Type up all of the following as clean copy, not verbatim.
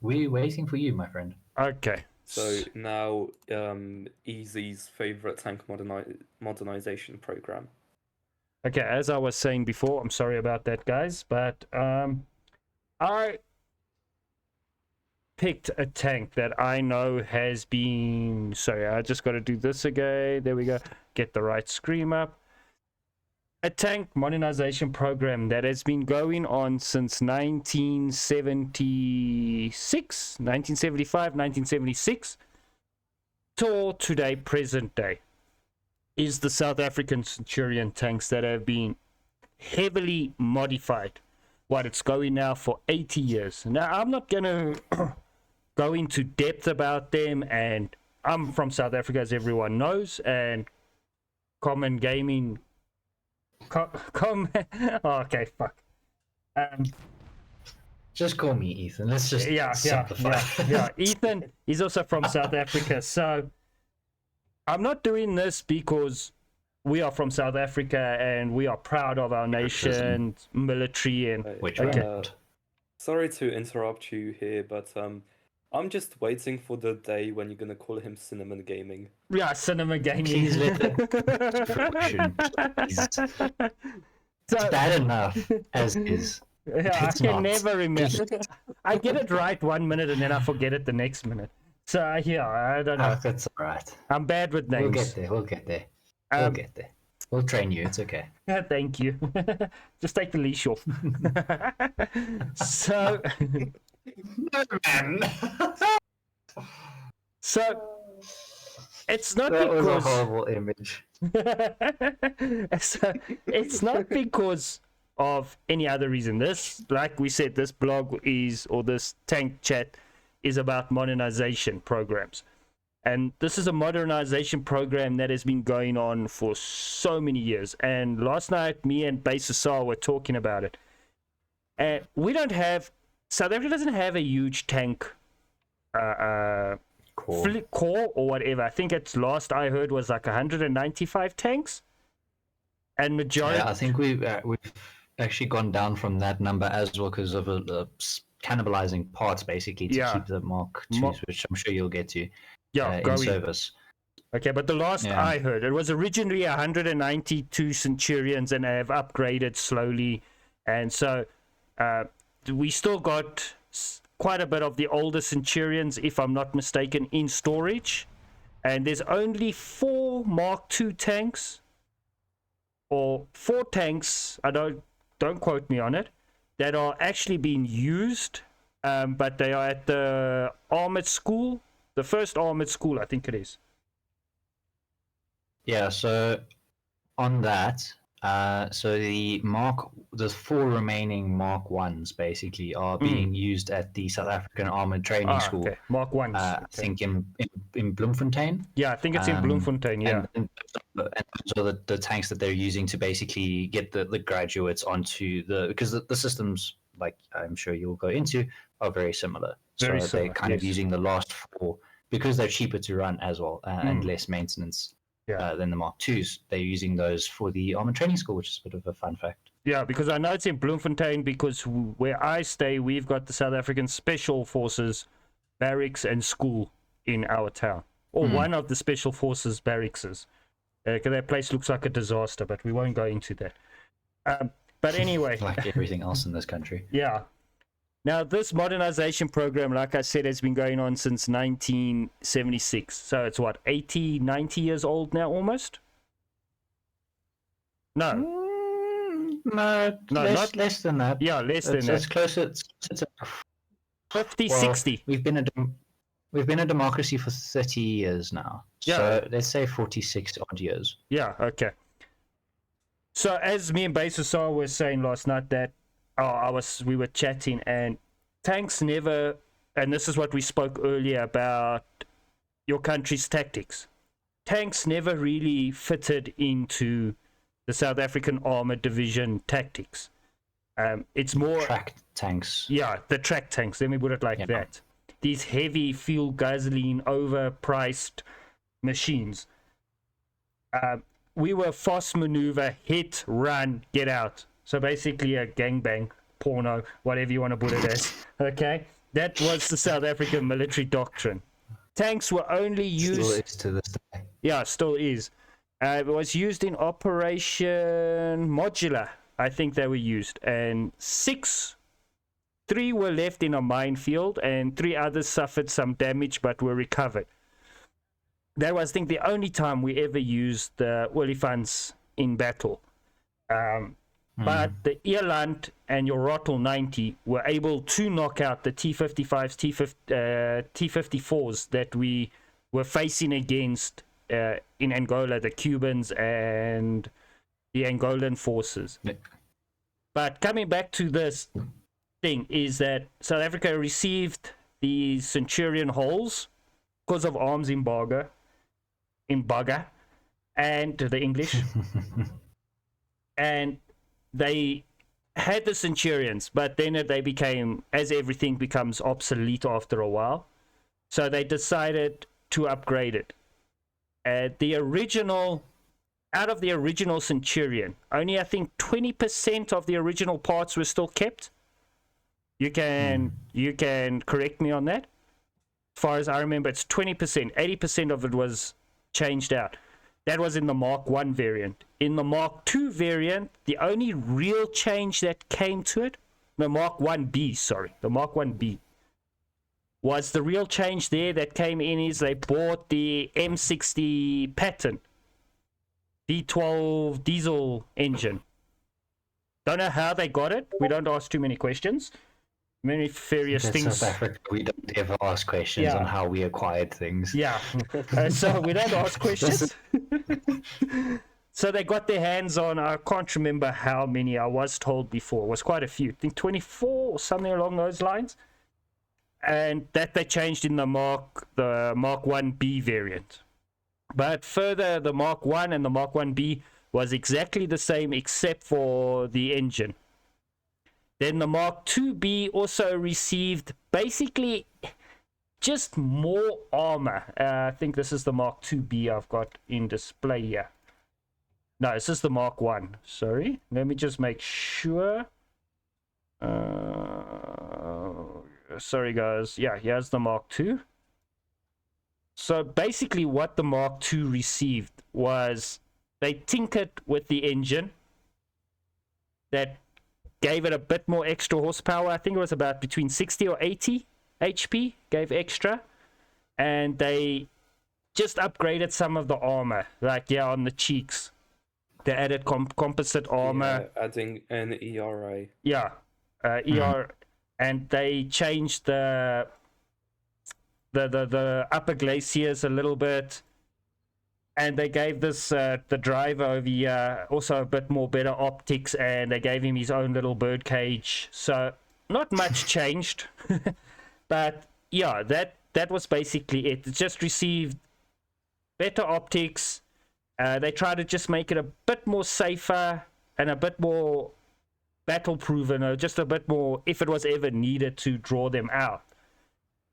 we're waiting for you, my friend. Okay. So now, Easy's favorite tank modernization program. Okay, as I was saying before, I'm sorry about that, guys, but I picked a tank that I know has been... Sorry, I just got to do this again. There we go. Get the right screen up. A tank modernization program that has been going on since 1976, 1975, 1976, till today, present day, is the South African Centurion tanks that have been heavily modified. What, it's going now for 80 years. Now, I'm not going to go into depth about them, and I'm from South Africa, as everyone knows, and common gaming... okay, fuck. Just call me Ethan. Let's just simplify. Yeah. Ethan is also from South Africa, so I'm not doing this because we are from South Africa and we are proud of our nation, military, and which sorry to interrupt you here, but I'm just waiting for the day when you're gonna call him Cinnamon Gaming. Yeah, Cinnamon Gaming. Please let it's bad enough as is. Yeah, I can never remember. I get it right 1 minute and then I forget it the next minute. So yeah, I don't know. Oh, that's all right. I'm bad with names. We'll get there. We'll get there. We'll train you. It's okay. Thank you. Just take the leash off. So, no, man. So it's not that because... was a horrible image. So, it's not because of any other reason. This, like we said, this blog is, or this tank chat is about modernization programs. And this is a modernization program that has been going on for so many years. And last night, me and Baisasar were talking about it. And we don't have... South Africa doesn't have a huge tank core or whatever. I think it's last I heard was like 195 tanks. And majority... Yeah, I think we've actually gone down from that number as well because of cannibalizing parts, basically, to keep the Mark IIs, which I'm sure you'll get to. In service. Okay, but the last I heard, it was originally 192 Centurions and have upgraded slowly. And so we still got quite a bit of the older Centurions, if I'm not mistaken, in storage. And there's only 4 Mark II tanks, or 4 tanks, I don't quote me on it, that are actually being used, but they are at the armored school. The first armored school, I think it is. Yeah, so on that, so the 4 remaining Mark 1s basically are being used at the South African Armored Training School. Okay. Mark 1s. I think in Bloemfontein. Yeah, I think it's in Bloemfontein, yeah. And so the tanks that they're using to basically get the graduates onto because the systems, like I'm sure you'll go into, are very similar. Very similar, they're kind of using the last 4 because they're cheaper to run as well and less maintenance than the Mark IIs. They're using those for the Armored Training School, which is a bit of a fun fact. Yeah, because I know it's in Bloemfontein because where I stay, we've got the South African Special Forces barracks and school in our town. Or one of the Special Forces barracks. Because that place looks like a disaster, but we won't go into that. But anyway. Like everything else in this country. Yeah. Now, this modernization program, like I said, has been going on since 1976. So it's what, 80, 90 years old now almost? No. No, less than that. Yeah, less than that. It's closer to 50, 60. We've been a democracy for 30 years now. Yeah. So let's say 46 odd years. Yeah, okay. So as me and Baisasar were saying last night that we were chatting, and tanks never, and this is what we spoke earlier about your country's tactics. Tanks never really fitted into the South African Armored Division tactics. It's more track tanks. Yeah, the track tanks. Let me put it like that. These heavy fuel gasoline overpriced machines. We were fast maneuver, hit, run, get out. So basically a gangbang, porno, whatever you want to put it as. Okay? That was the South African military doctrine. Tanks were only used... Still is to this day. Yeah, still is. It was used in Operation Modular. I think they were used. And 3 were left in a minefield, and 3 others suffered some damage but were recovered. That was, I think, the only time we ever used the olifants in battle. But the Eland and your Rottle 90 were able to knock out the T-55s, T-54s that we were facing against in Angola, the Cubans and the Angolan forces. Yeah. But coming back to this thing is that South Africa received the Centurion hulls because of arms embargo and the English. And they had the Centurions, but then they became, as everything becomes obsolete after a while, so they decided to upgrade it. Out of the original Centurion, only I think 20% of the original parts were still kept. You can correct me on that. As far as I remember, it's 20%. 80% of it was changed out. That was in the Mark 1 variant. In the Mark 2 variant, the only real change that came to it, the Mark 1B, was the real change there that came in is they bought the M60 Patton V12 diesel engine. Don't know how they got it. We don't ask too many questions. Many various things. South Africa, we don't ever ask questions on how we acquired things. Yeah. So we don't ask questions. So they got their hands on, I can't remember how many, I was told before. It was quite a few. I think 24 or something along those lines. And that they changed in the Mark 1B variant. But further, the Mark 1 and the Mark 1B was exactly the same except for the engine. Then the Mark 2B also received basically just more armor. I think this is the Mark 2B I've got in display here. No, this is the Mark 1. Sorry. Let me just make sure. Sorry, guys. Yeah, here's the Mark 2. So basically what the Mark 2 received was they tinkered with the engine. That gave it a bit more extra horsepower. I think it was about between 60 or 80 HP, gave extra. And they just upgraded some of the armor, like, on the cheeks. They added composite armor. Yeah, adding an ERA. Yeah, ER. And they changed the upper glaciers a little bit. And they gave this the driver over here also a bit more better optics, and they gave him his own little bird cage. So not much changed, but yeah, that was basically it. It just received better optics. They tried to just make it a bit more safer and a bit more battle proven, or just a bit more if it was ever needed to draw them out.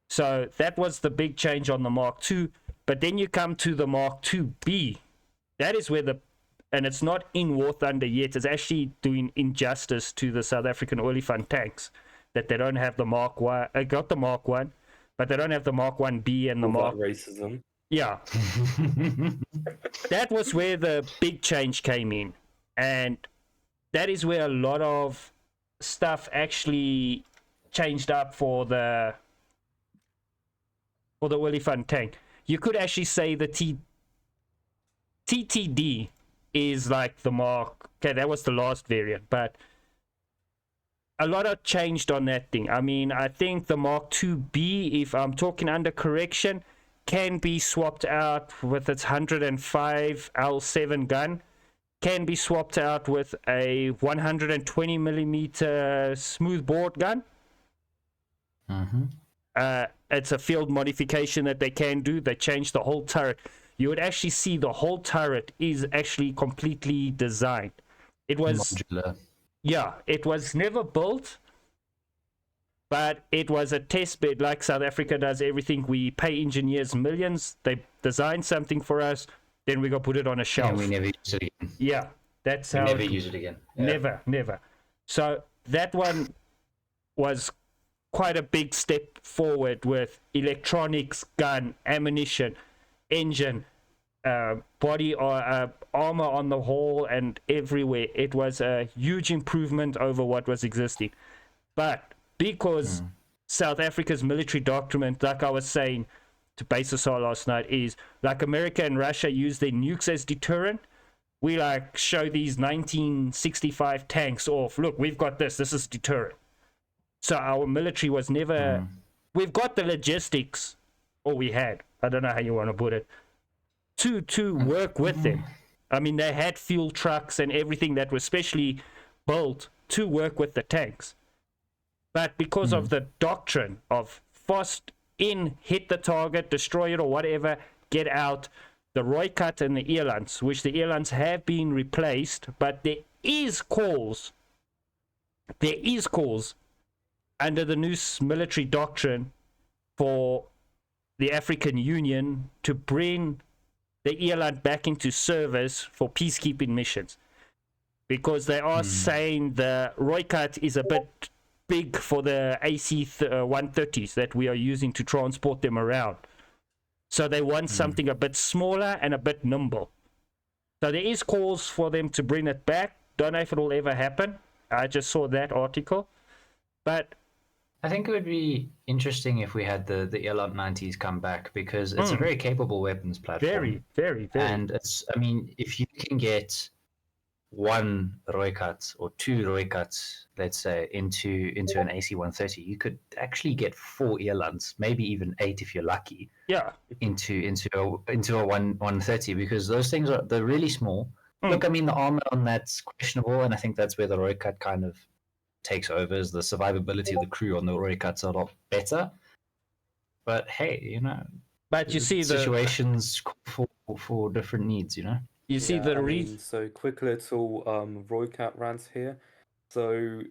So that was the big change on the Mark II. But then you come to the Mark IIB. That is where and it's not in War Thunder yet. It's actually doing injustice to the South African Olifant tanks that they don't have the Mark 1. Got the Mark 1, but they don't have the Mark 1B and the Mark... racism. Yeah. That was where the big change came in. And that is where a lot of stuff actually changed up for the Olifant tank. You could actually say the TTD is like the Mark... Okay, that was the last variant, but a lot of changed on that thing. I mean, I think the Mark IIB, if I'm talking under correction, can be swapped out with its 105 L7 gun, can be swapped out with a 120mm smoothbore gun. It's a field modification that they can do. They changed the whole turret. You would actually see the whole turret is actually completely designed. It was modular. Yeah, it was never built, but it was a test bed. Like South Africa does everything. We pay engineers millions. They design something for us, then we go put it on a shelf. And we never use it again. Yeah, that's how. Never use it again. Yeah. Never. So that one was quite a big step forward with electronics, gun, ammunition, engine, body or armor on the whole and everywhere. It was a huge improvement over what was existing. But because South Africa's military doctrine, like I was saying to Basasar last night, is like America and Russia use their nukes as deterrent. We like show these 1965 tanks off. Look, we've got this. This is deterrent. So our military was never. We've got the logistics, or we had. I don't know how you want to put it. To work with them. I mean, they had fuel trucks and everything that was specially built to work with the tanks. But because of the doctrine of fast in, hit the target, destroy it or whatever, get out, the Rooikat and the Elands, which the Elands have been replaced, but there is calls under the new military doctrine for the African Union to bring the Eland back into service for peacekeeping missions, because they are saying the Rooikat is a bit big for the AC-130s that we are using to transport them around. So they want something a bit smaller and a bit nimble. So there is calls for them to bring it back. Don't know if it will ever happen. I just saw that article. But I think it would be interesting if we had the Elan 90s come back, because it's a very capable weapons platform. Very, very, very. And it's, I mean, if you can get one Rooikat or two Rooikats, let's say, into an AC-130, you could actually get 4 Elands, maybe even 8 if you're lucky. Yeah. Into a 130, because those things they're really small. Look, I mean, the armor on that's questionable, and I think that's where the Rooikat kind of takes over, is the survivability of the crew on the Rooikats are a lot better. But hey, but you see situations for different needs, You see so quick little Rooikat rant here. So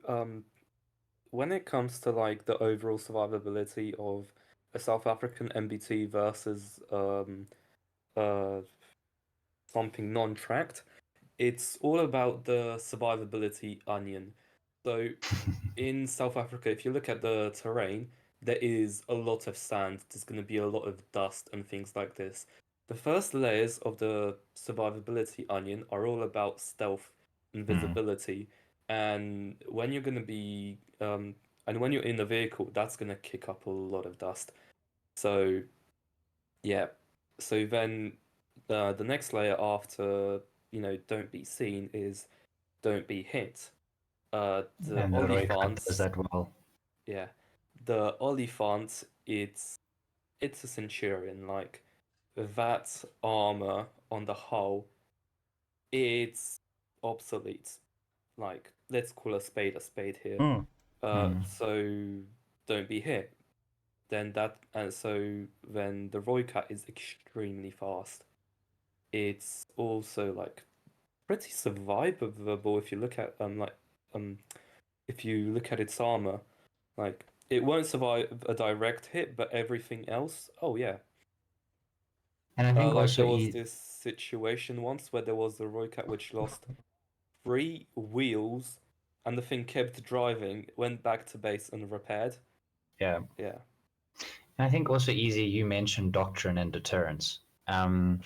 when it comes to like the overall survivability of a South African MBT versus something non-tracked, it's all about the survivability onion. So in South Africa, if you look at the terrain, there is a lot of sand. There's going to be a lot of dust and things like this. The first layers of the survivability onion are all about stealth and visibility. And when you're going to be, and when you're in the vehicle, that's going to kick up a lot of dust. So, yeah. So then the next layer after, don't be seen is don't be hit. The Olifant does that well. Yeah, the Olifant, it's a Centurion. Like that armor on the hull, it's obsolete. Like, let's call a spade here. So don't be hit. Then then the Rooikat is extremely fast. It's also like pretty survivable if you look at if you look at its armor, like it won't survive a direct hit, but everything else, oh yeah. And I think like there was this situation once where there was a Rooikat which lost 3 wheels, and the thing kept driving, went back to base and repaired. Yeah. And I think also, Easy, you mentioned doctrine and deterrence. And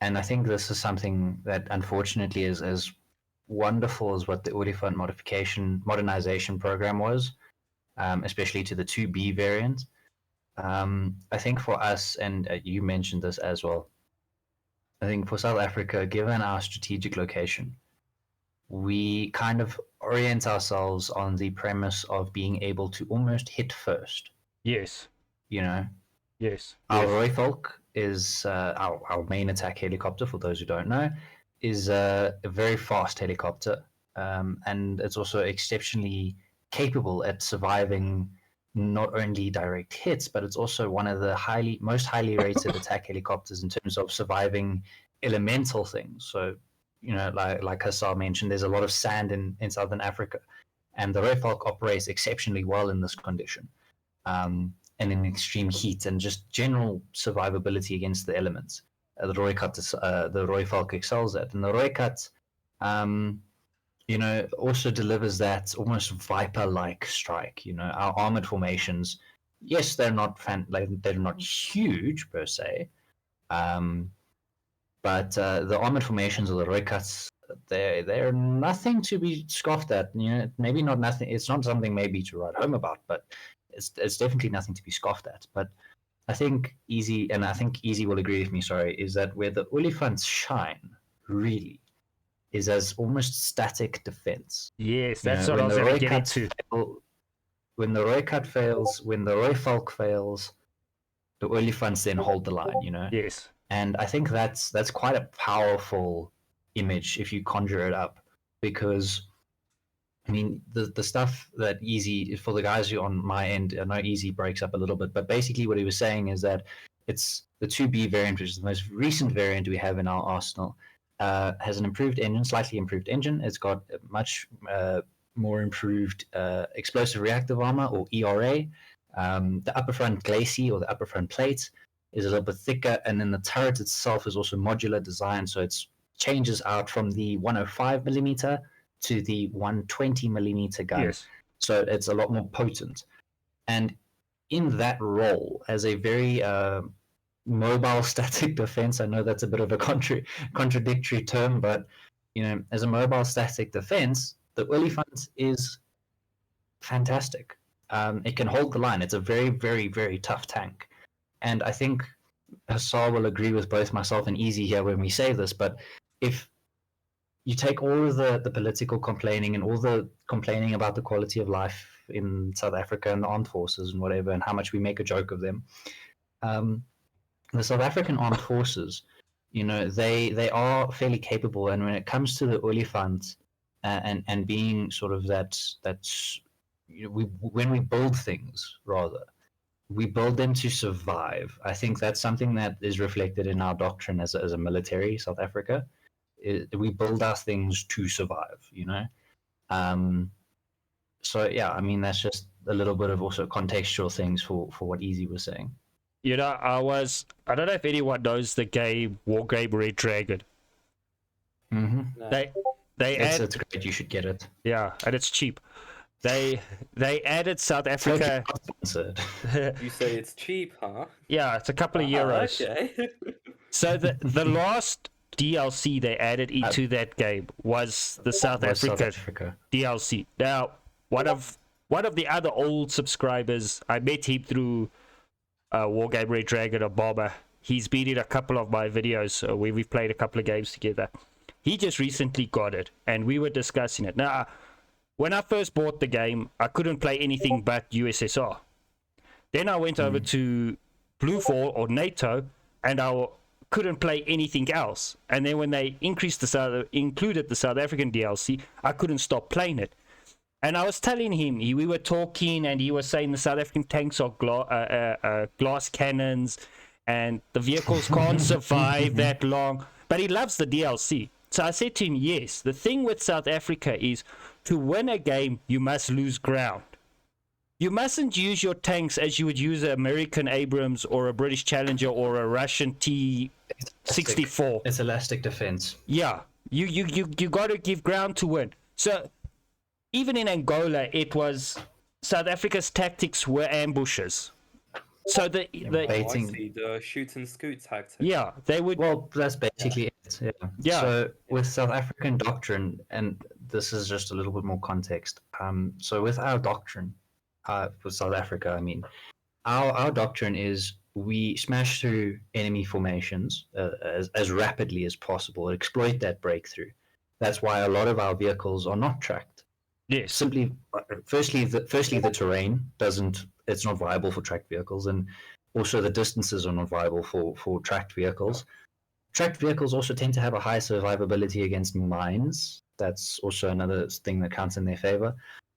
I think this is something that unfortunately is as wonderful as what the Olifant modernization program was, especially to the 2B variant. I think for us, and you mentioned this as well, I think for South Africa, given our strategic location, we kind of orient ourselves on the premise of being able to almost hit first. Yes. Yes. Our Rooivalk is our main attack helicopter, for those who don't know, is a very fast helicopter, and it's also exceptionally capable at surviving not only direct hits, but it's also one of the most highly rated attack helicopters in terms of surviving elemental things. So, like Hassar mentioned, there's a lot of sand in Southern Africa, and the Rooivalk operates exceptionally well in this condition, and in extreme heat and just general survivability against the elements. The Rooivalk excels at, and the Rooikat also delivers that almost Viper-like strike. Our armored formations, yes, they're not they're not huge per se, but the armored formations or the Roycuts, they're nothing to be scoffed at. Maybe not nothing. It's not something maybe to write home about, but it's definitely nothing to be scoffed at. But I think Easy will agree with me. Sorry, is that where the Olifants shine really is as almost static defense. Yes, that's what I was going to get into. When the Roycut fails, when the Royfalk fails, the Olifants then hold the line. Yes. And I think that's quite a powerful image if you conjure it up, because I mean the stuff that Easy, for the guys who on my end, I know Easy breaks up a little bit, but basically what he was saying is that it's the 2B variant, which is the most recent variant we have in our arsenal, has an improved engine, slightly improved engine. It's got much more improved explosive reactive armor, or ERA. The upper front glacis, or the upper front plate, is a little bit thicker, and then the turret itself is also modular design, so it changes out from the 105 millimeter to the 120 millimeter gun. Yes. So it's a lot more potent. And in that role, as a very mobile static defense, I know that's a bit of a contradictory term, but as a mobile static defense, the Olifant is fantastic. It can hold the line. It's a very, very, very tough tank. And I think Hassar will agree with both myself and Easy here when we say this, but if you take all of the political complaining and all the complaining about the quality of life in South Africa and the armed forces and whatever, and how much we make a joke of them, the South African armed forces, they are fairly capable. And when it comes to the Olifant and being sort of that's when we build things, rather, we build them to survive. I think that's something that is reflected in our doctrine as a military, South Africa. We build our things to survive, So yeah, I mean, that's just a little bit of also contextual things for what Easy was saying. I don't know if anyone knows the game War Game Red Dragon. Mm-hmm. No. It's great. You should get it. Yeah, and it's cheap. They added South Africa. You say it's cheap, huh? Yeah, it's a couple of euros. Okay. So the last DLC they added into that game was the South Africa DLC. Now, one of the other old subscribers, I met him through War Game Red Dragon or Bomber. He's been in a couple of my videos where we've played a couple of games together. He just recently got it, and we were discussing it. Now, when I first bought the game, I couldn't play anything but USSR. Then I went over to Bluefall or NATO, and I couldn't play anything else. And then when they included the South African DLC, I couldn't stop playing it. And I was telling him, we were talking, and he was saying the South African tanks are glass cannons, and the vehicles can't survive that long. But he loves the DLC. So I said to him, yes, the thing with South Africa is to win a game, you must lose ground. You mustn't use your tanks as you would use an American Abrams or a British Challenger or a Russian T-64. It's elastic defense. Yeah, you got to give ground to win. So even in Angola, it was South Africa's tactics were ambushes. So the shoot and scoot tactics. Yeah, they would. Well, that's basically it. Yeah. So with South African doctrine, and this is just a little bit more context. So with our doctrine, for South Africa, I mean, our doctrine is we smash through enemy formations as rapidly as possible, exploit that breakthrough. That's why a lot of our vehicles are not tracked. Yes. Simply, firstly, the terrain doesn't. It's not viable for tracked vehicles, and also the distances are not viable for tracked vehicles. Tracked vehicles also tend to have a high survivability against mines. That's also another thing that counts in their favor.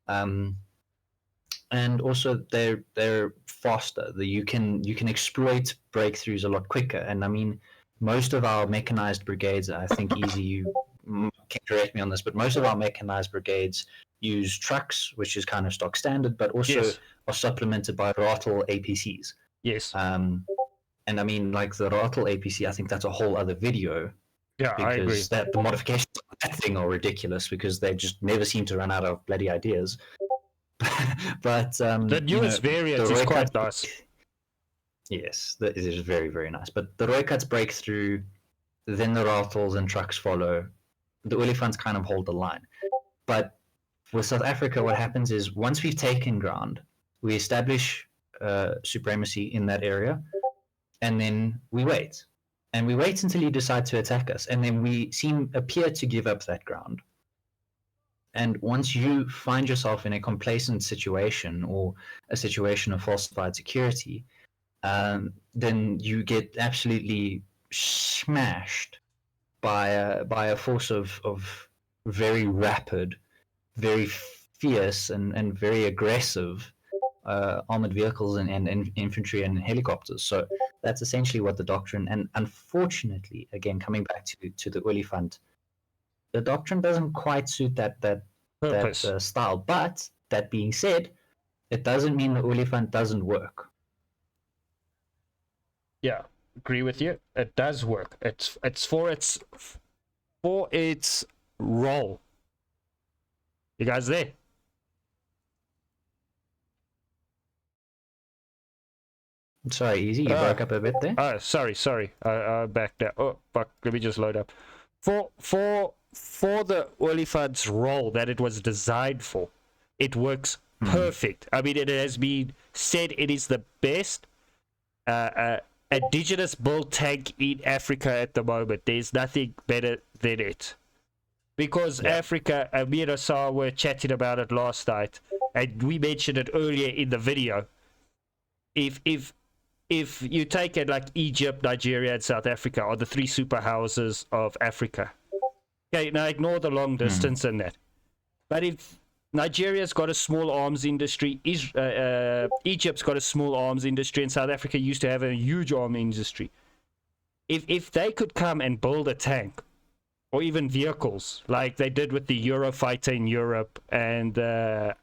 And also they're faster. You can exploit breakthroughs a lot quicker. And I mean, most of our mechanized brigades, I think Easy, you can correct me on this, but most of our mechanized brigades use trucks, which is kind of stock standard, but also are supplemented by Rattle APCs. Yes. And I mean, like the Rattle APC, I think that's a whole other video. Yeah, I agree. Because that the modifications of that thing are ridiculous because they just never seem to run out of bloody ideas. But The newest variant is quite nice. Yes, that is very, very nice. But the Roycuts break through, then the Rathels and trucks follow. The Olifants kind of hold the line. But with South Africa, what happens is once we've taken ground, we establish supremacy in that area, and then we wait. And we wait until you decide to attack us, and then we appear to give up that ground. And once you find yourself in a complacent situation or a situation of falsified security, then you get absolutely smashed by a force of very rapid, very fierce, and very aggressive armored vehicles and infantry and helicopters. So that's essentially what the doctrine. And unfortunately, again, coming back to the Olifant, the doctrine doesn't quite suit that style. But that being said, it doesn't mean the Olifant doesn't work. Yeah, agree with you. It does work. It's for its role. You guys there? Sorry, Easy, you broke up a bit there. Oh, sorry. Back there. Oh, fuck. Let me just load up. For the Olifant's role that it was designed for, it works perfect. I mean, it has been said it is the best indigenous built tank in Africa at the moment. There's nothing better than it. Because Africa, me and Osar were chatting about it last night, and we mentioned it earlier in the video. If you take it like Egypt, Nigeria, and South Africa are the three superhouses of Africa. Okay, now ignore the long distance and that. But if Nigeria's got a small arms industry, Egypt's got a small arms industry, and South Africa used to have a huge arms industry. If they could come and build a tank, or even vehicles, like they did with the Eurofighter in Europe, and a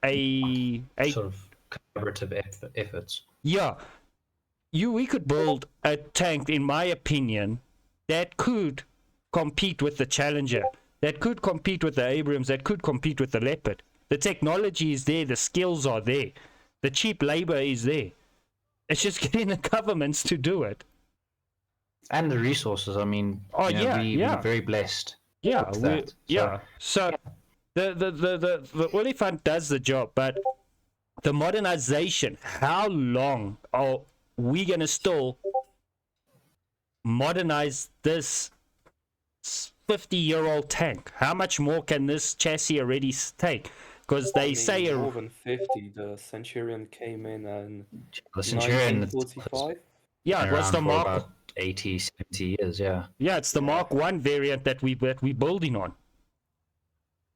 sort of collaborative efforts. Yeah. We could build a tank, in my opinion, that could compete with the Challenger, that could compete with the Abrams, that could compete with the Leopard. The technology is there, the skills are there, the cheap labor is there. It's just getting the governments to do it. And the resources. I mean, we're very blessed. Yeah, So the Olifant does the job, but the modernization, how long are we gonna still modernize this 50-year-old tank? How much more can this chassis already take? Because they say more than 50. The Centurion came in and the Centurion 1945. Yeah, it was the Mark about 80, 70 years. Yeah, it's the Mark 1 variant that we're building on.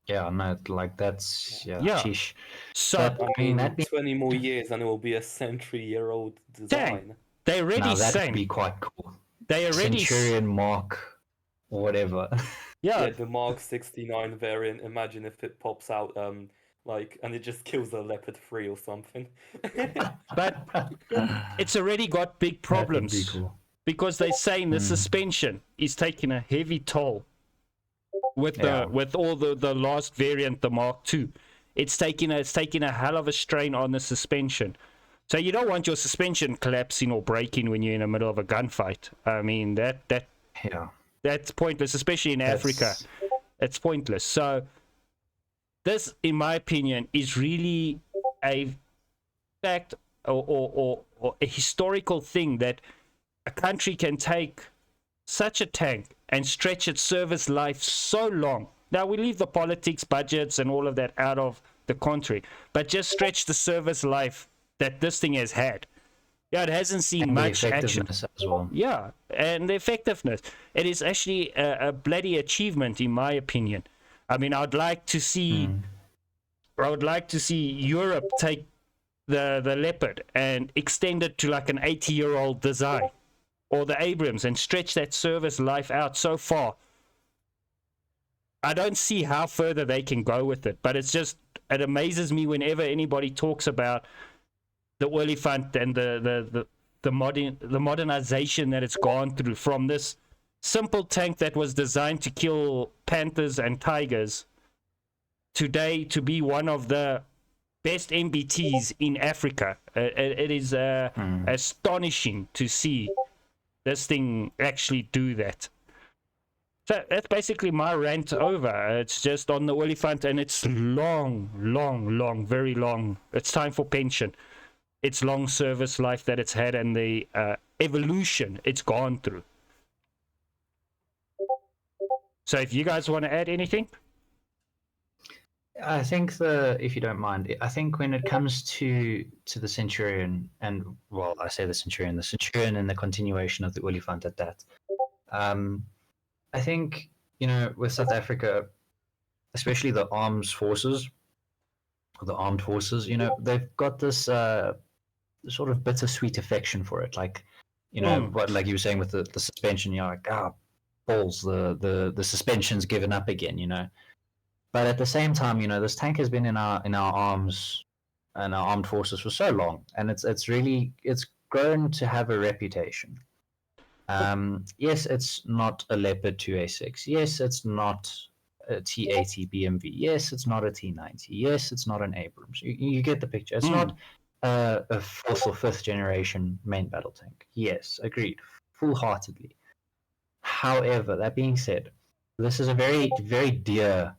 Yeah, no, like that's sheesh. So but, I mean, 20 more years and it will be a century-year-old design. They already that would be quite cool. They already Centurion Mark, whatever. Yeah, the Mark 69 variant. Imagine if it pops out, and it just kills the Leopard 3 or something. But it's already got big problems. That would be cool. Because they're saying the suspension is taking a heavy toll with all the last variant, the Mark II. It's taking a hell of a strain on the suspension. So you don't want your suspension collapsing or breaking when you're in the middle of a gunfight. I mean that's pointless, especially in Africa. It's pointless. So this, in my opinion, is really a fact or a historical thing that a country can take such a tank and stretch its service life so long. Now we leave the politics, budgets, and all of that out of the country, but just stretch the service life that this thing has had. Yeah, it hasn't seen much action as well. Yeah, and the effectiveness. It is actually a bloody achievement, in my opinion. I mean, I'd like to see Europe take the Leopard and extend it to like an 80-year-old design, or the Abrams, and stretch that service life out so far. I don't see how further they can go with it, but it amazes me whenever anybody talks about the Olifant and the modernization that it's gone through from this simple tank that was designed to kill panthers and tigers today to be one of the best MBTs in Africa. It is astonishing to see this thing actually do that. So that's basically my rant over. It's just on the Olifant, and it's long, very long. It's time for pension. It's long service life that it's had, and the evolution it's gone through. So if you guys want to add anything? I think if you don't mind, I think when it comes to the Centurion, and well, I say the Centurion and the continuation of the Olifant at that, I think, with South Africa, especially the armed forces, they've got this sort of bittersweet affection for it. Like, what, like you were saying with the suspension, you're like, balls, the suspension's given up again, But at the same time, this tank has been in our arms and our armed forces for so long, and it's grown to have a reputation. Yes, it's not a Leopard 2A6. Yes, it's not a T80 BMV. Yes, it's not a T90. Yes, it's not an Abrams. You get the picture. It's not a fourth or fifth generation main battle tank. Yes, agreed, full-heartedly. However, that being said, this is a very, very dear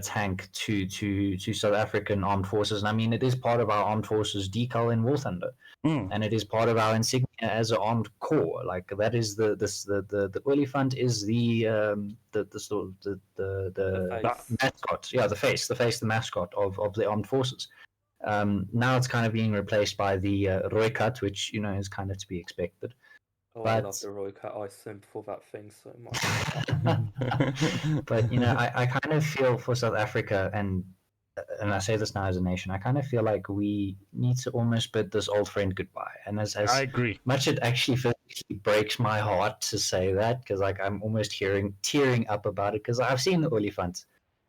tank to South African armed forces, and I mean, it is part of our armed forces decal in War Thunder. And it is part of our insignia as an armed corps. Like, that is the Olifant is the mascot. Yeah, the face, the mascot of the armed forces. Now it's kind of being replaced by the Rooikat, which is kind of to be expected. Oh, I love the Rooikat. I simp for that thing so much. But I kind of feel for South Africa, and I say this now as a nation, I kind of feel like we need to almost bid this old friend goodbye. And as I agree. Much it actually physically breaks my heart to say that, because like I'm almost tearing up about it, because I've seen the Olifant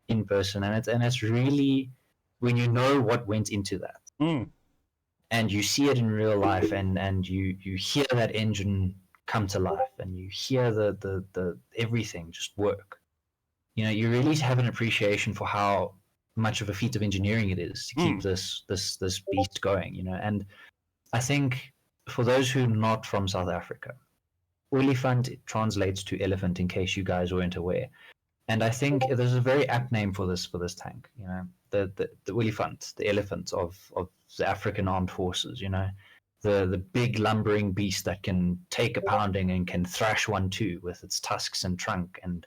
in person, and it's really, when you know what went into that, and you see it in real life, and you hear that engine come to life, and you hear the everything just work. You really have an appreciation for how much of a feat of engineering it is to keep this beast going, and I think for those who are not from South Africa, Olifant translates to elephant, in case you guys weren't aware, and I think there's a very apt name for this tank, the Olifant, the elephant of the African armed forces, the big lumbering beast that can take a pounding and can thrash one too with its tusks and trunk. And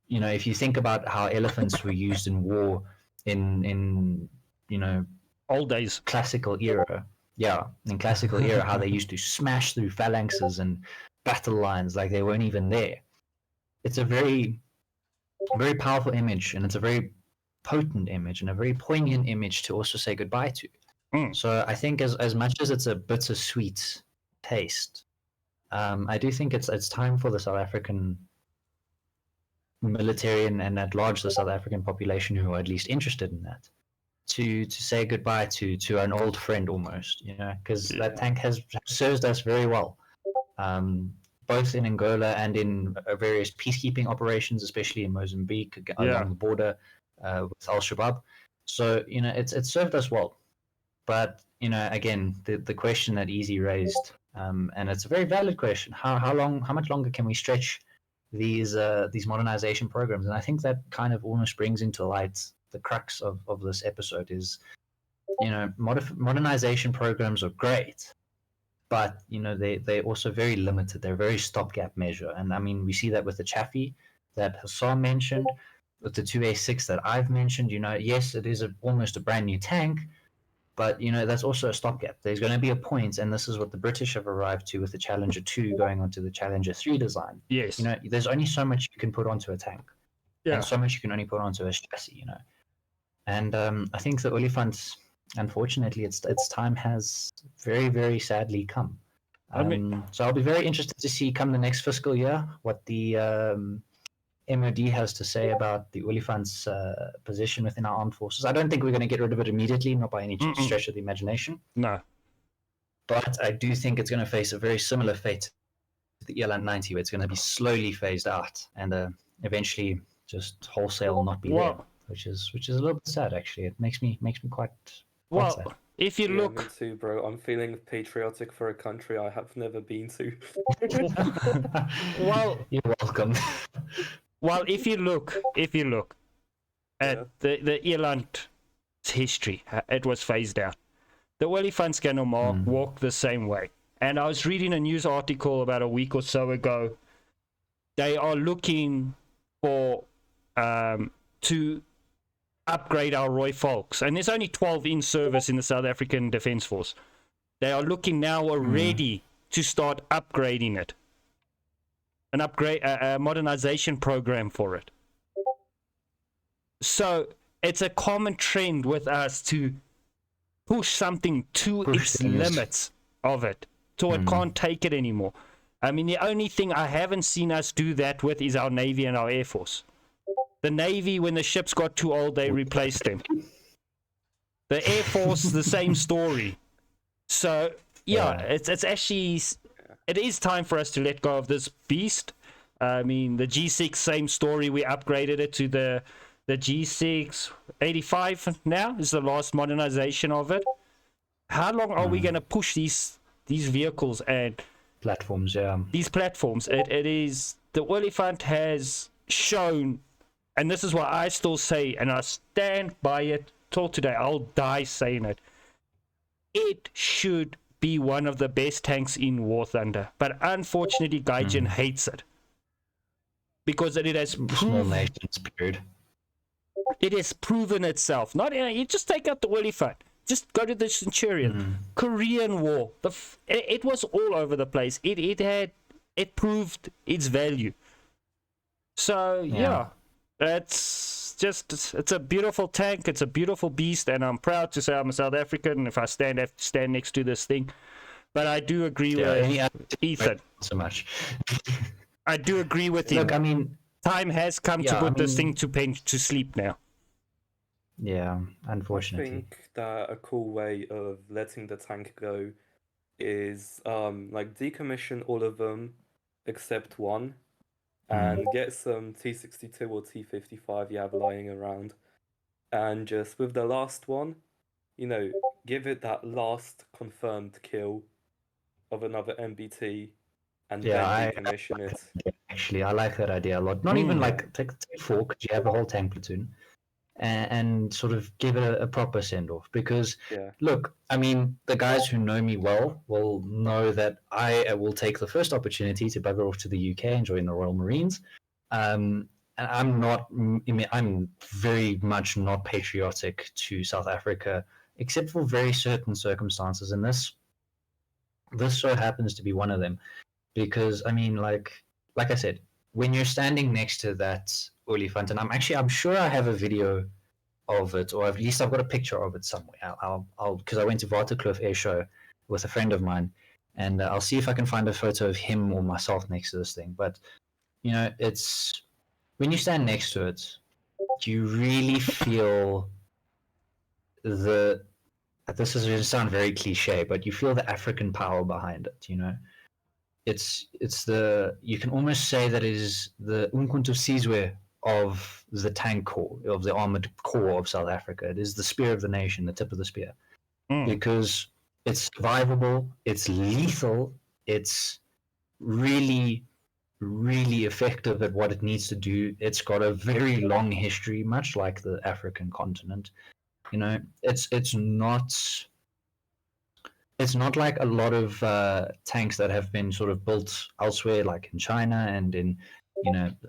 if you think about how elephants were used in war in old days, classical era, how they used to smash through phalanxes and battle lines like they weren't even there. It's a very, very powerful image, and it's a very potent image and a very poignant image to also say goodbye to. So I think as much as it's a bittersweet taste, I do think it's time for the South African military and at large the South African population who are at least interested in that to say goodbye to an old friend almost, because that tank has served us very well, both in Angola and in various peacekeeping operations, especially in Mozambique along the border with Al-Shabaab. So it's served us well. But again, the question that Easy raised, and it's a very valid question: how much longer can we stretch these modernization programs? And I think that kind of almost brings into light the crux of this episode is, modernization programs are great, but they're also very limited. They're a very stopgap measure, and I mean we see that with the Chaffee that Hassan mentioned, with the 2A6 that I've mentioned. Yes, it is almost a brand new tank, but that's also a stopgap. There's going to be a point, and this is what the British have arrived to with the Challenger 2 going onto the Challenger 3 design. Yes. There's only so much you can put onto a tank, and so much you can only put onto a chassis. And I think the Olifant, unfortunately, its time has very, very sadly come. So I'll be very interested to see come the next fiscal year what the MOD has to say about the Olifant's position within our armed forces. I don't think we're going to get rid of it immediately, not by any stretch of the imagination. No. But I do think it's going to face a very similar fate the Eland 90, where it's going to be slowly phased out and eventually just wholesale not be there, which is a little bit sad actually. It makes me quite sad. If you look, me too, bro. I'm feeling patriotic for a country I have never been to. Well, you're welcome. Well, if you look at the Eland's history, it was phased out. The Olifantskan normaal walk the same way. And I was reading a news article about a week or so ago. They are looking for to upgrade our Roy Volks, and there's only 12 in service in the South African Defence Force. They are looking now already to start upgrading it, a modernization program for it. So it's a common trend with us to push something to its limits of it, so it can't take it anymore. I mean, the only thing I haven't seen us do that with is our Navy and our Air Force. The Navy, when the ships got too old, they replaced them. The Air Force, the same story. So, it's actually, it is time for us to let go of this beast. I mean, the G6, same story. We upgraded it to the G6 85 now is the last modernization of it. How long are we going to push these vehicles and platforms? These platforms. It is, the Olifant has shown, and this is what I still say, and I stand by it till today. I'll die saying it. It should be one of the best tanks in War Thunder, but unfortunately, Gaijin hates it because it has proven itself. Not you just take out the Olifant. Just go to the Centurion. Korean War. It was all over the place. It proved its value. So it's a beautiful tank. It's a beautiful beast, and I'm proud to say I'm a South African. If I have to stand next to this thing, but I do agree with Ethan. So much. I do agree with you. Look, I mean, time has come to put this thing to sleep now. Yeah, unfortunately. I think that a cool way of letting the tank go is like decommission all of them except one, and get some T62 or T55 you have lying around, and just with the last one, give it that last confirmed kill of another MBT, and then decommission it. Actually, I like that idea a lot. Not even like take 4, because you have a whole tank platoon, and sort of give it a proper send-off. Because, look, I mean, the guys who know me well will know that I will take the first opportunity to bugger off to the UK and join the Royal Marines. And I'm very much not patriotic to South Africa, except for very certain circumstances. And this so happens to be one of them. Because, I mean, like I said, when you're standing next to that Olifant, and I'm sure I have a video of it, or at least I've got a picture of it somewhere. I'll because I went to Waterkloof Air Show with a friend of mine, and I'll see if I can find a photo of him or myself next to this thing. But it's when you stand next to it, you really feel this is going to sound very cliche, but you feel the African power behind it. It's you can almost say that it is the Umkhonto Sizwe of the tank corps, of the armored corps of South Africa. It is the spear of the nation, the tip of the spear, because it's survivable, it's lethal, it's really, really effective at what it needs to do. It's got a very long history, much like the African continent. It's not like a lot of tanks that have been sort of built elsewhere, like in China and in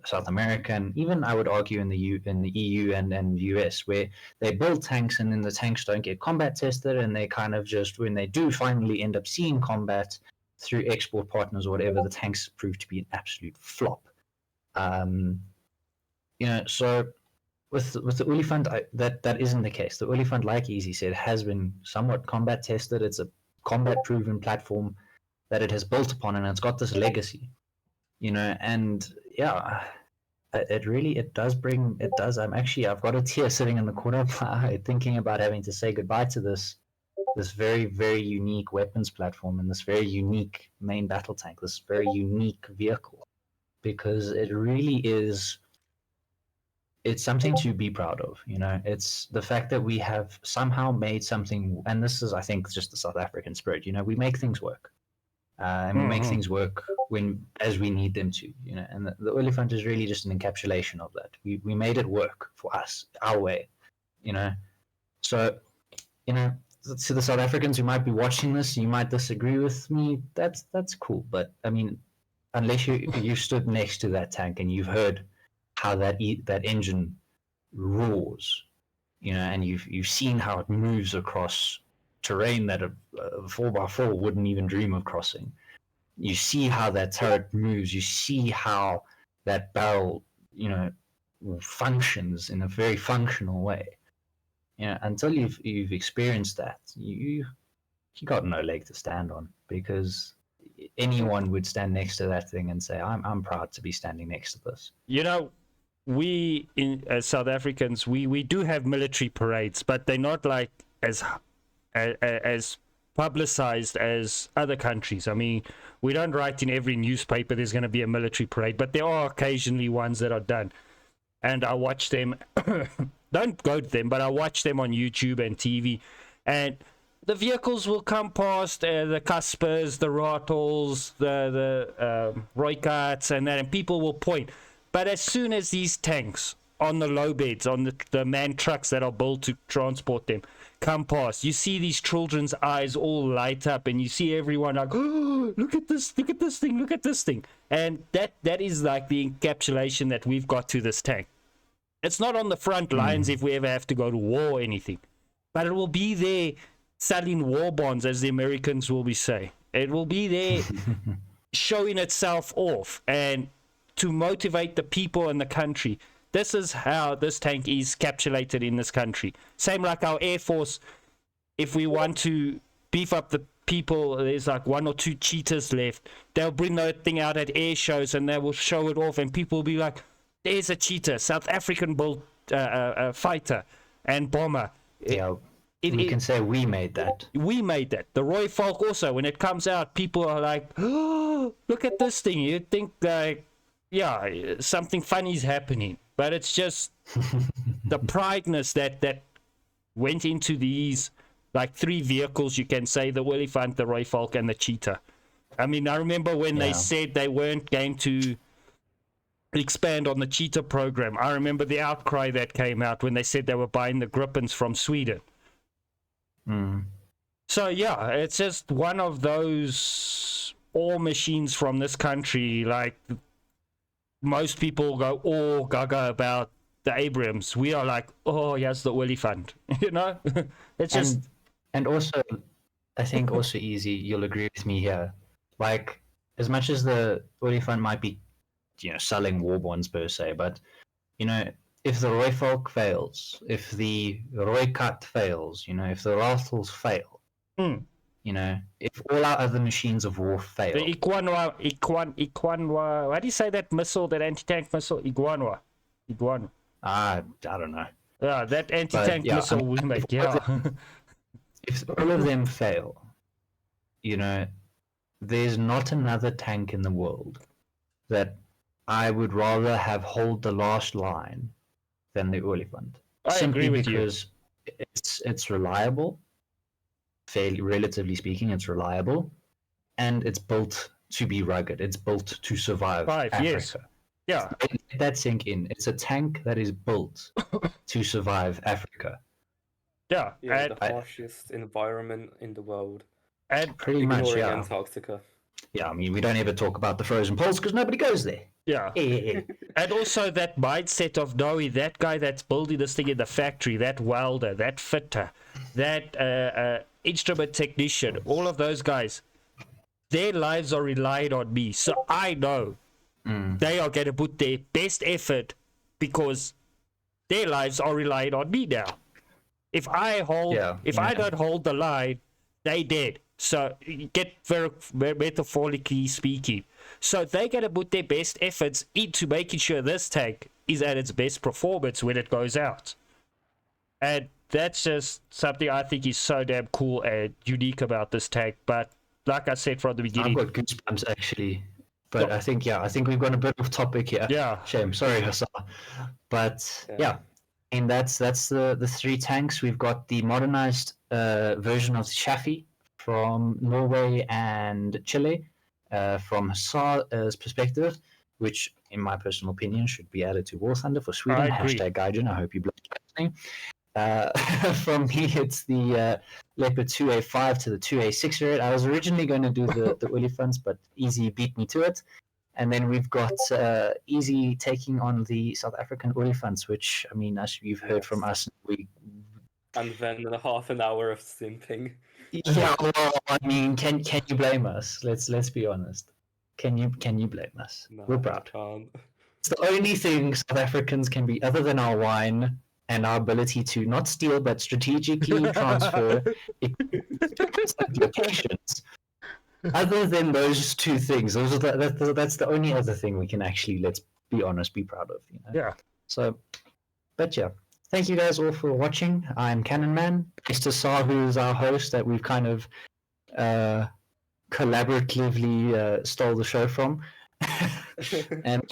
South America, and even I would argue in the EU and US, where they build tanks and then the tanks don't get combat tested, and they kind of just, when they do finally end up seeing combat through export partners or whatever, the tanks prove to be an absolute flop. So with the Olifant, that isn't the case. The Olifant, like Easy said, has been somewhat combat tested. It's a combat-proven platform that it has built upon, and it's got this legacy, and it does. I've got a tear sitting in the corner of my eye thinking about having to say goodbye to this this very, very unique weapons platform and this very unique main battle tank, this very unique vehicle, because it really is. It's something to be proud of, you know. It's the fact that we have somehow made something, and this is, I think, just the South African spirit. You know, we make things work, and we make things work when as we need them to, you know. And the Olifant is really just an encapsulation of that. We made it work for us, our way, you know. So, you know, to the South Africans who might be watching this, you might disagree with me. That's cool, but I mean, unless you stood next to that tank and you've heard how that engine roars, you know, and you've seen how it moves across terrain that a 4x4 wouldn't even dream of crossing. You see how that turret moves. You see how that barrel, you know, functions in a very functional way. You know, until you've experienced that, you got no leg to stand on, because anyone would stand next to that thing and say, I'm proud to be standing next to this. You know, we in South Africans, we do have military parades, but they're not like as publicized as other countries. I mean, we don't write in every newspaper there's going to be a military parade, but there are occasionally ones that are done, and I watch them. Don't go to them, but I watch them on YouTube and TV, and the vehicles will come past, the Caspers, the Rattles, the Roykarts, and that, and people will point. But as soon as these tanks on the low beds, on the man trucks that are built to transport them, come past, you see these children's eyes all light up, and you see everyone like, oh, look at this thing, look at this thing. And that is like the encapsulation that we've got to this tank. It's not on the front lines if we ever have to go to war or anything, but it will be there selling war bonds, as the Americans will be saying. It will be there showing itself off and to motivate the people in the country. This is how this tank is capsulated in this country. Same like our Air Force. If we want to beef up the people, there's like 1 or 2 cheetahs left. They'll bring that thing out at air shows and they will show it off, and people will be like, there's a cheetah, South African built fighter and bomber. Yeah, we can say we made that. We made that. The Roy Falk also, when it comes out, people are like, oh, look at this thing. You'd think like, yeah, something funny is happening, but it's just the prideness that went into these like 3 vehicles, you can say, the Olifant, the Roy Falk, and the cheetah. I mean, I remember when they said they weren't going to expand on the cheetah program. I remember the outcry that came out when they said they were buying the Gripens from Sweden. So yeah, it's just one of those all machines from this country. Like, most people go all gaga about the Abrams. We are like, oh yes, the Olifant. You know, it's just. And also, I think also easy. You'll agree with me here. Like, as much as the Olifant might be, you know, selling war bonds per se, but you know, if the Roy Falk fails, if the Roykart fails, you know, if the Rattles fail, you know, if all our other machines of war fail, the Iguanwa, how do you say that missile, that anti-tank missile? Iguanwa. I don't know. Yeah, that anti-tank missile we make. If all of them fail, you know, there's not another tank in the world that I would rather have hold the last line than the Olifant. I agree with you. Because it's reliable, fairly relatively speaking, it's reliable, and it's built to be rugged. It's built to survive Africa. Yes. Yeah. So let that sink in. It's a tank that is built to survive Africa. Yeah, the harshest environment in the world. And pretty much, yeah. Antarctica. Yeah, I mean, we don't ever talk about the frozen poles because nobody goes there. Yeah. And also that mindset of knowing that guy that's building this thing in the factory, that welder, that fitter, that instrument technician, all of those guys, their lives are relying on me. So I know they are going to put their best effort because their lives are relying on me now. If I don't hold the line, they dead. So get very metaphorically speaking. So they're going to put their best efforts into making sure this tank is at its best performance when it goes out. And that's just something I think is so damn cool and unique about this tank. But like I said from the beginning, I've got goosebumps actually. But I think we've gone a bit off topic here. Yeah. Shame. Sorry, Hassan. But and that's the three tanks. We've got the modernized version of the Shafi from Norway and Chile, from Hassan's perspective, which, in my personal opinion, should be added to War Thunder for Sweden. I agree. Hashtag Gaijin. I hope you block listening. From me, it's the Leopard 2A5 to the 2A6 variant. I was originally going to do the Olifants, but Easy beat me to it. And then we've got Easy taking on the South African Olifants, which, I mean, as you've heard from us, and then half an hour of simping. Yeah, well, I mean, can you blame us? Let's be honest. Can you blame us? No, We're proud. I can't. It's the only thing South Africans can be, other than our wine and our ability to not steal but strategically transfer locations. Other than those two things, that's the only other thing we can actually, let's be honest, be proud of. You know? Yeah. So, but yeah, thank you guys all for watching. I'm Cannon Man. Thanks to Sar, who's our host that we've kind of collaboratively stole the show from. And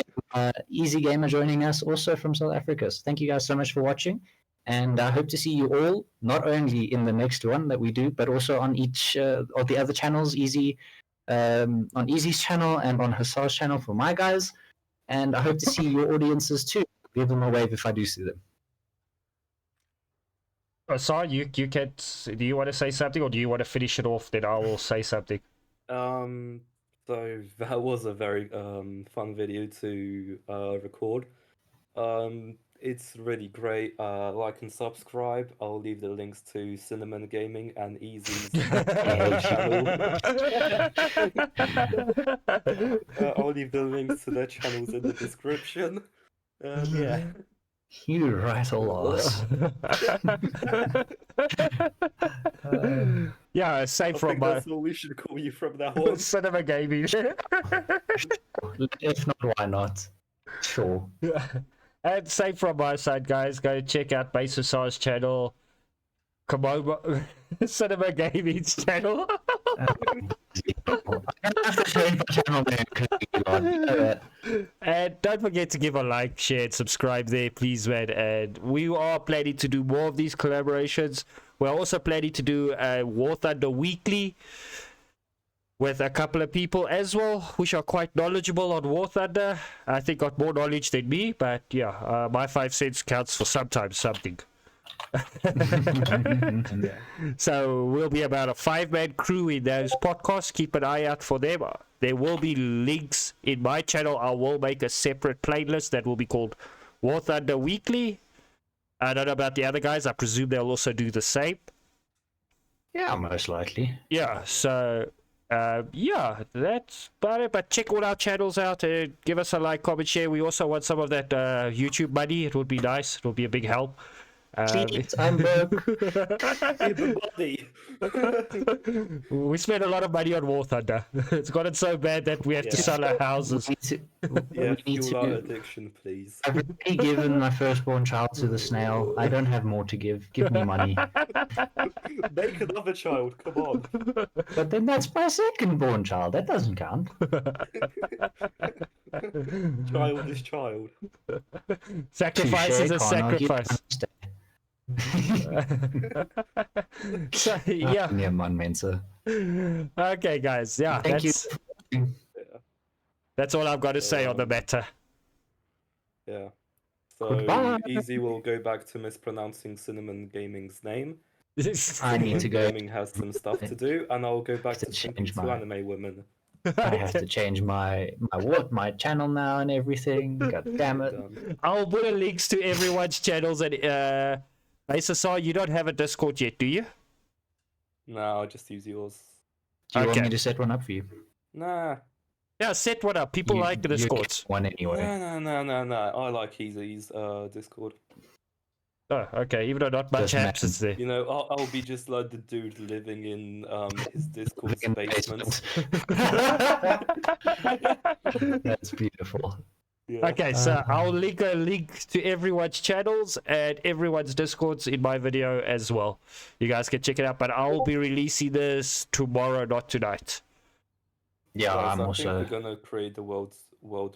Easy Gamer joining us also from South Africa. So thank you guys so much for watching, and I hope to see you all not only in the next one that we do, but also on each of the other channels. Easy on Easy's channel and on Hassan's channel for my guys, and I hope to see your audiences too. Give them a wave if I do see them. Hassan, you can't. Do you want to say something, or do you want to finish it off? Then I will say something. So that was a very fun video to record. It's really great. Like and subscribe. I'll leave the links to Cinnamon Gaming and Easy's channel. I'll leave the links to their channels in the description. Yeah. You right a loss. Yeah, aside from my... That's all we should call you from now on. Cinema Gaming. If not, why not? Sure. And same from my side, guys. Go check out Hassan's channel. Komodo Cinema Gaming's channel. And don't forget to give a like, share, and subscribe there, please, man. And we are planning to do more of these collaborations. We're also planning to do a War Thunder weekly with a couple of people as well, which are quite knowledgeable on War Thunder. I think got more knowledge than me, but yeah, my 5 cents counts for sometimes something. So we'll be about a 5-man crew in those podcasts. Keep an eye out for them. There will be links in my channel. I will make a separate playlist that will be called War Thunder Weekly. I don't know about the other guys. I presume they'll also do the same. Yeah, most likely. Yeah, so yeah, that's about it. But check all our channels out and give us a like, comment, share. We also want some of that YouTube money. It would be nice. It will be a big help. Please, I'm broke. We spent a lot of money on War Thunder. It's gotten so bad that we have to sell our houses. We need to our addiction, please. I've already given my firstborn child to the snail. I don't have more to give. Give me money. Make another child, come on. But then that's my second-born child. That doesn't count. Child is child. Sacrifice is a sacrifice. So, yeah. Okay, guys. Yeah, Thank you. That's all I've got to say on the matter. Yeah. So Goodbye. Easy will go back to mispronouncing Cinnamon Gaming's name. I need to go. Gaming has some stuff to do, and I'll go back to change to my anime women. I have to change my channel now and everything. God damn it! I'll put links to everyone's channels. And Hassan, you don't have a Discord yet, do you? No, I'll just use yours. Do you want me to set one up for you? Nah. Yeah, set one up. People like the Discords. One anyway. No. I like Easy's Discord. Oh, okay. Even though not much happens there. You know, I'll be just like the dude living in his Discord's basement. That's beautiful. Yeah. Okay, so I'll link a link to everyone's channels and everyone's Discords in my video as well. You guys can check it out, but I'll be releasing this tomorrow, not tonight. Yeah, Guys, I'm I also. think we're gonna create the world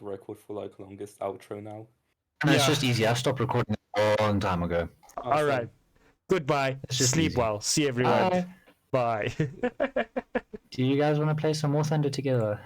record for like longest outro now. And it's just easy. I stopped recording a long time ago. All right. Goodbye. Sleep easy. well. See everyone. Bye. Do you guys want to play some more Thunder together?